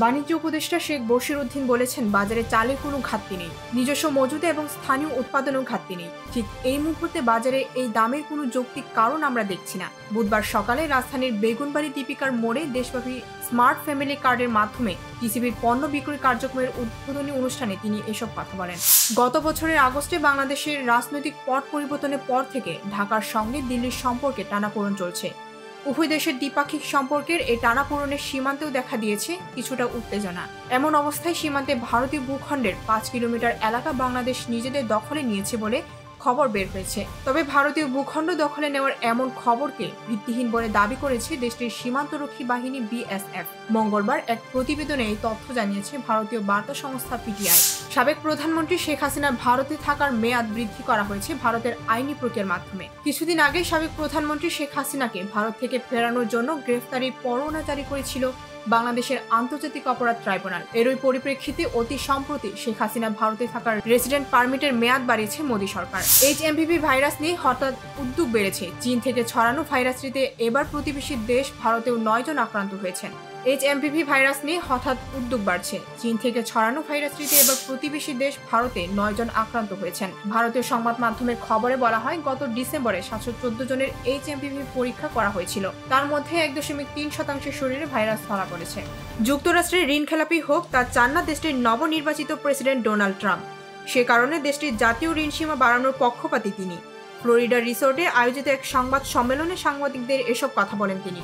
বাণিজ্য উপদেষ্টা শেখ বশির উদ্দিন বলেছেন, বাজারে চালের কোনো ঘাটতি নেই, নিজস্ব মজুদে এবং স্থানীয় উৎপাদনেও ঘাটতি নেই। ঠিক এই মুহূর্তে বাজারে এই দামের কোনো যৌক্তিক কারণ আমরা দেখছি না। বুধবার সকালে রাজধানীর বেগুনবাড়ি দীপিকার মোড়ে দেশব্যাপী স্মার্ট ফ্যামিলি কার্ডের মাধ্যমে টিসিবির পণ্য বিক্রয় কার্যক্রমের উদ্বোধনী অনুষ্ঠানে তিনি এসব কথা বলেন। গত বছরের আগস্টে বাংলাদেশের রাজনৈতিক পট পরিবর্তনের পর থেকে ঢাকার সঙ্গে দিল্লির সম্পর্কে টানাপোড়েন চলছে। উভয় দেশের দ্বিপাক্ষিক সম্পর্কের এই টানাপোড়েনের সীমান্তেও দেখা দিয়েছে কিছুটা উত্তেজনা। এমন অবস্থায় সীমান্তে ভারতীয় ভূখণ্ডের 5 কিলোমিটার এলাকা বাংলাদেশ নিজেদের দখলে নিয়েছে বলে খবর বের হয়েছে। তবে ভারতীয় ভূখণ্ড দখলে নেওয়ার এমন খবরকে ভিত্তিহীন বলে দাবি করেছে দেশটির সীমান্তরক্ষী বাহিনী বিএসএফ। মঙ্গলবার এক প্রতিবেদনে এই তথ্য জানিয়েছে ভারতীয় বার্তা সংস্থা পিটিআই। সাবেক প্রধানমন্ত্রী শেখ হাসিনার ভারতে থাকার মেয়াদ বৃদ্ধি করা হয়েছে ভারতের আইনি প্রক্রিয়ার মাধ্যমে। কিছুদিন আগে সাবেক প্রধানমন্ত্রী শেখ হাসিনাকে ভারত থেকে ফেরানোর জন্য গ্রেফতারি পরোয়ানা জারি করেছিল বাংলাদেশের আন্তর্জাতিক অপরাধ ট্রাইব্যুনাল। এরই পরিপ্রেক্ষিতে অতি সম্প্রতি শেখ হাসিনা ভারতে থাকার রেসিডেন্ট পারমিটের মেয়াদ বাড়িয়েছে মোদী সরকার। এইচএমভিভি ভাইরাস নিয়ে হঠাৎ উদ্যোগ বেড়েছে। চীন থেকে ছড়ানো ভাইরাসটিতে এবার প্রতিবেশী দেশ ভারতেও 9 জন আক্রান্ত হয়েছেন। এইচএমভিভি ভাইরাস নিয়ে হঠাৎ উদ্যোগ বাড়ছে। চীন থেকে ছড়ানো ভাইরাসটিতে এবার প্রতিবেশী দেশ ভারতে 9 জন আক্রান্ত হয়েছেন। ভারতীয় সংবাদ মাধ্যমের খবরে বলা হয়, গত ডিসেম্বরে 714 জনের এইচএমভিভি পরীক্ষা করা হয়েছিল। তার মধ্যে 1.3% শরীরে ভাইরাস ধরা পড়েছে। যুক্তরাষ্ট্রের ঋণ খেলাপি হোক তা চান না দেশটির নবনির্বাচিত প্রেসিডেন্ট ডোনাল্ড ট্রাম্প। সে কারণে দেশটির জাতীয় ঋণ সীমা বাড়ানোর পক্ষপাতী তিনি। ফ্লোরিডার রিসোর্টে আয়োজিত এক সংবাদ সম্মেলনে সাংবাদিকদের এসব কথা বলেন তিনি।